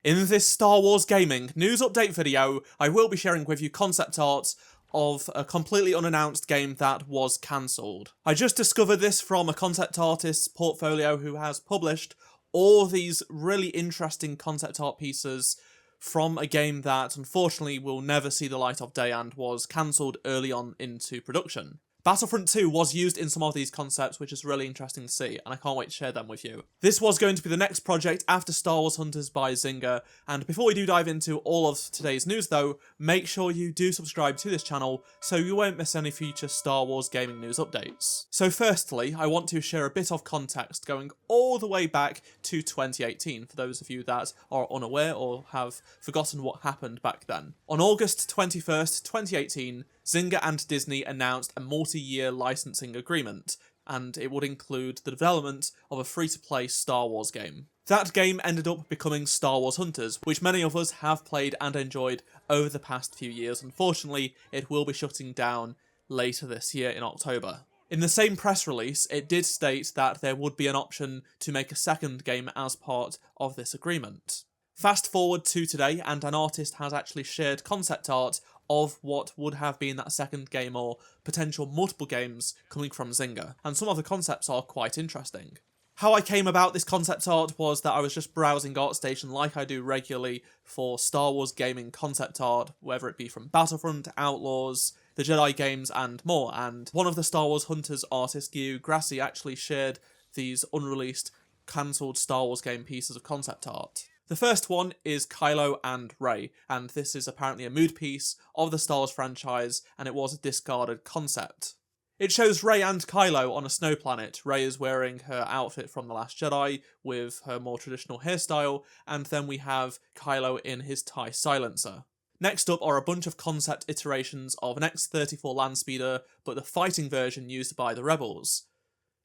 In this Star Wars Gaming news update video, I will be sharing with you concept art of a completely unannounced game that was cancelled. I just discovered this from a concept artist's portfolio who has published all these really interesting concept art pieces from a game that unfortunately will never see the light of day and was cancelled early on into production. Battlefront 2 was used in some of these concepts, which is really interesting to see, and I can't wait to share them with you. This was going to be the next project after Star Wars Hunters by Zynga, and before we do dive into all of today's news though, make sure you do subscribe to this channel so you won't miss any future Star Wars gaming news updates. So firstly, I want to share a bit of context going all the way back to 2018, for those of you that are unaware or have forgotten what happened back then. On August 21st, 2018, Zynga and Disney announced a multi-year licensing agreement, and it would include the development of a free-to-play Star Wars game. That game ended up becoming Star Wars Hunters, which many of us have played and enjoyed over the past few years. Unfortunately, it will be shutting down later this year in October. In the same press release, it did state that there would be an option to make a second game as part of this agreement. Fast forward to today, and an artist has actually shared concept art of what would have been that second game or potential multiple games coming from Zynga, and some of the concepts are quite interesting. How I came about this concept art was that I was just browsing ArtStation like I do regularly for Star Wars gaming concept art, whether it be from Battlefront, Outlaws, the Jedi games and more, and one of the Star Wars Hunters artists, Guy Grassi, actually shared these unreleased, cancelled Star Wars game pieces of concept art. The first one is Kylo and Rey, and this is apparently a mood piece of the Star Wars franchise, and it was a discarded concept. It shows Rey and Kylo on a snow planet. Rey is wearing her outfit from The Last Jedi with her more traditional hairstyle, and then we have Kylo in his TIE silencer. Next up are a bunch of concept iterations of an X-34 Landspeeder, but the fighting version used by the Rebels.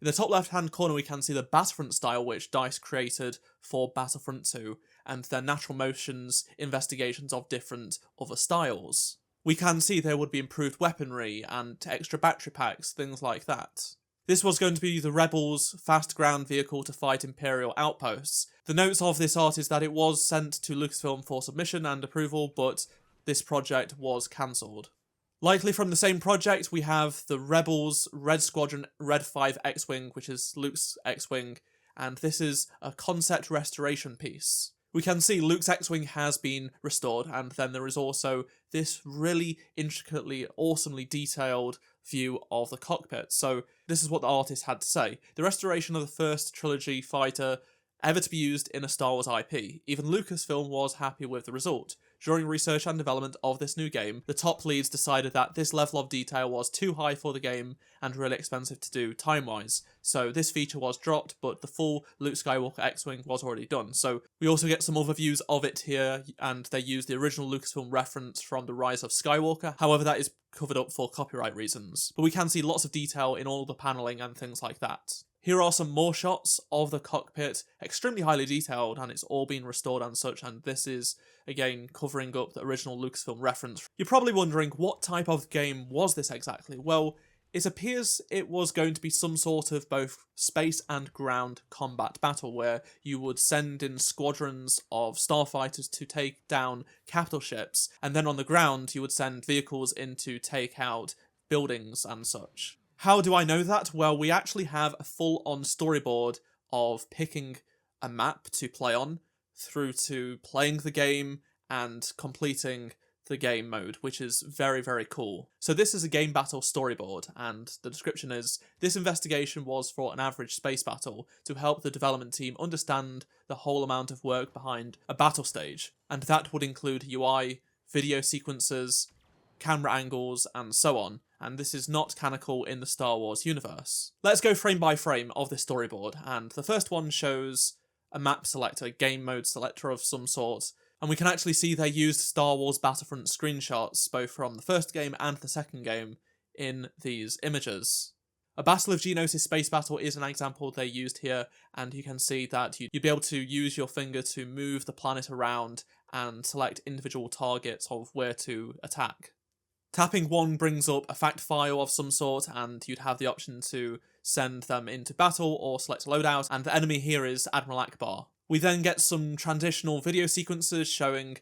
In the top left-hand corner we can see the Battlefront style which DICE created for Battlefront 2, and their natural motions investigations of different other styles. We can see there would be improved weaponry and extra battery packs, things like that. This was going to be the Rebels' fast ground vehicle to fight Imperial outposts. The notes of this art is that it was sent to Lucasfilm for submission and approval, but this project was cancelled. Likely from the same project, we have the Rebels Red Squadron Red 5 X-Wing, which is Luke's X-Wing, and this is a concept restoration piece. We can see Luke's X-Wing has been restored, and then there is also this really intricately, awesomely detailed view of the cockpit. So this is what the artist had to say. The restoration of the first trilogy fighter ever to be used in a Star Wars IP. Even Lucasfilm was happy with the result. During research and development of this new game, the top leads decided that this level of detail was too high for the game and really expensive to do time-wise. So this feature was dropped, but the full Luke Skywalker X-Wing was already done. So we also get some other views of it here, and they use the original Lucasfilm reference from The Rise of Skywalker. However, that is covered up for copyright reasons. But we can see lots of detail in all the paneling and things like that. Here are some more shots of the cockpit, extremely highly detailed, and it's all been restored and such, and this is, again, covering up the original Lucasfilm reference. You're probably wondering, what type of game was this exactly? Well, it appears it was going to be some sort of both space and ground combat battle, where you would send in squadrons of starfighters to take down capital ships, and then on the ground you would send vehicles in to take out buildings and such. How do I know that? Well, we actually have a full-on storyboard of picking a map to play on, through to playing the game and completing the game mode, which is very, very cool. So this is a game battle storyboard, and the description is, this investigation was for an average space battle to help the development team understand the whole amount of work behind a battle stage, and that would include UI, video sequences, camera angles, and so on. And this is not canonical in the Star Wars universe. Let's go frame by frame of this storyboard, and the first one shows a map selector, game mode selector of some sort, and we can actually see they used Star Wars Battlefront screenshots, both from the first game and the second game, in these images. A Battle of Geonosis space battle is an example they used here, and you can see that you'd be able to use your finger to move the planet around and select individual targets of where to attack. Tapping one brings up a fact file of some sort, and you'd have the option to send them into battle or select a loadout, and the enemy here is Admiral Akbar. We then get some transitional video sequences showing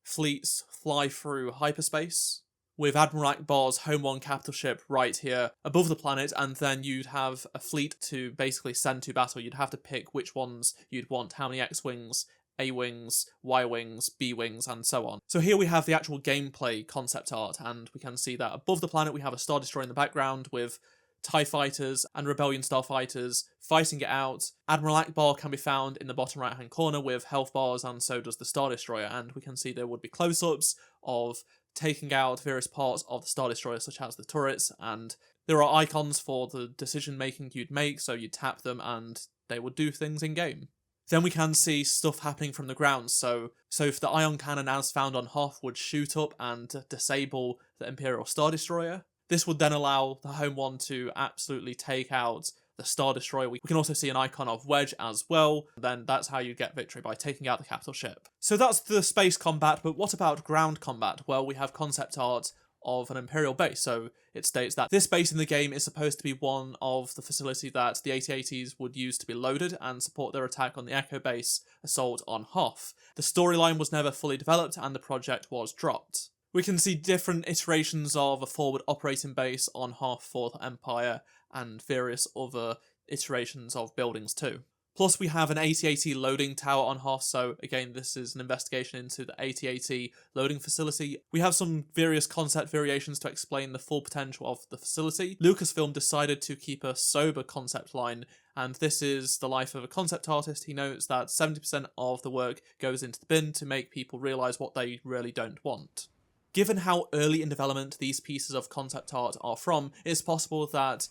fleets fly through hyperspace, with Admiral Akbar's Home One capital ship right here above the planet, and then you'd have a fleet to basically send to battle. You'd have to pick which ones you'd want, how many X-Wings, A-Wings, Y-Wings, B-Wings, and so on. So here we have the actual gameplay concept art, and we can see that above the planet we have a Star Destroyer in the background with TIE fighters and Rebellion starfighters fighting it out. Admiral Akbar can be found in the bottom right hand corner with health bars, and so does the Star Destroyer, and we can see there would be close-ups of taking out various parts of the Star Destroyer, such as the turrets, and there are icons for the decision making you'd make, so you tap them and they would do things in game. Then we can see stuff happening from the ground, so if the ion cannon as found on Hoth would shoot up and disable the Imperial Star Destroyer, this would then allow the Home One to absolutely take out the Star Destroyer. We can also see an icon of Wedge as well. Then that's how you get victory, by taking out the capital ship. So that's the space combat, but what about ground combat? Well, we have concept art of an Imperial base. So it states that this base in the game is supposed to be one of the facility that the AT-ATs would use to be loaded and support their attack on the Echo base assault on Hoth. The storyline was never fully developed and the project was dropped. We can see different iterations of a forward operating base on Hoth for the Empire and various other iterations of buildings too. Plus we have an AT-AT loading tower on Hoth, so again this is an investigation into the AT-AT loading facility. We have some various concept variations to explain the full potential of the facility. Lucasfilm decided to keep a sober concept line, and this is the life of a concept artist. He notes that 70% of the work goes into the bin to make people realise what they really don't want. Given how early in development these pieces of concept art are from, it's possible that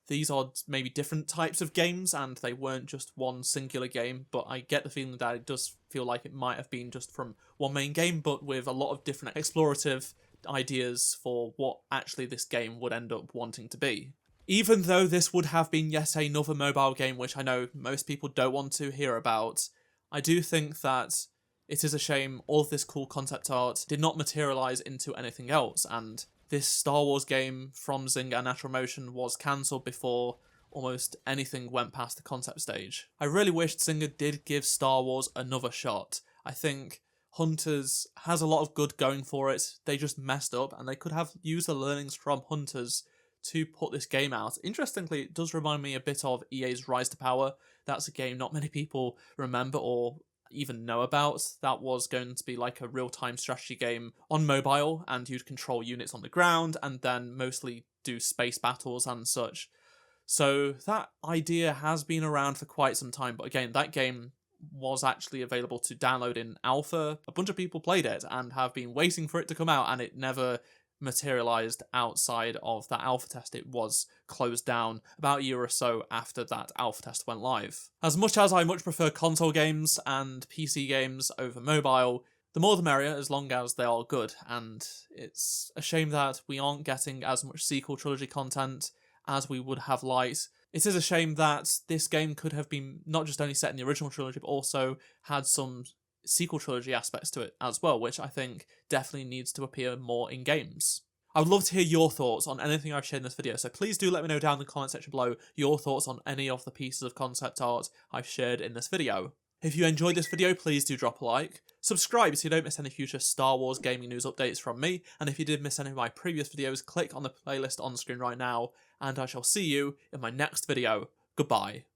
these are maybe different types of games and they weren't just one singular game, but I get the feeling that it does feel like it might have been just from one main game, but with a lot of different explorative ideas for what actually this game would end up wanting to be. Even though this would have been yet another mobile game, which I know most people don't want to hear about, I do think that it is a shame all of this cool concept art did not materialise into anything else, and this Star Wars game from Zynga and Natural Motion was cancelled before almost anything went past the concept stage. I really wished Zynga did give Star Wars another shot. I think Hunters has a lot of good going for it. They just messed up, and they could have used the learnings from Hunters to put this game out. Interestingly, it does remind me a bit of EA's Rise to Power. That's a game not many people remember or even know about. That was going to be like a real-time strategy game on mobile, and you'd control units on the ground and then mostly do space battles and such. So that idea has been around for quite some time, but again, that game was actually available to download in alpha. A bunch of people played it and have been waiting for it to come out, and it never materialized outside of that alpha test. It was closed down about a year or so after that alpha test went live. As much as I much prefer console games and PC games over mobile, the more the merrier, as long as they are good, and it's a shame that we aren't getting as much sequel trilogy content as we would have liked. It is a shame that this game could have been not just only set in the original trilogy, but also had some sequel trilogy aspects to it as well, which I think definitely needs to appear more in games. I would love to hear your thoughts on anything I've shared in this video, so please do let me know down in the comment section below your thoughts on any of the pieces of concept art I've shared in this video. If you enjoyed this video, please do drop a like, subscribe so you don't miss any future Star Wars gaming news updates from me, and if you did miss any of my previous videos, click on the playlist on screen right now, and I shall see you in my next video. Goodbye.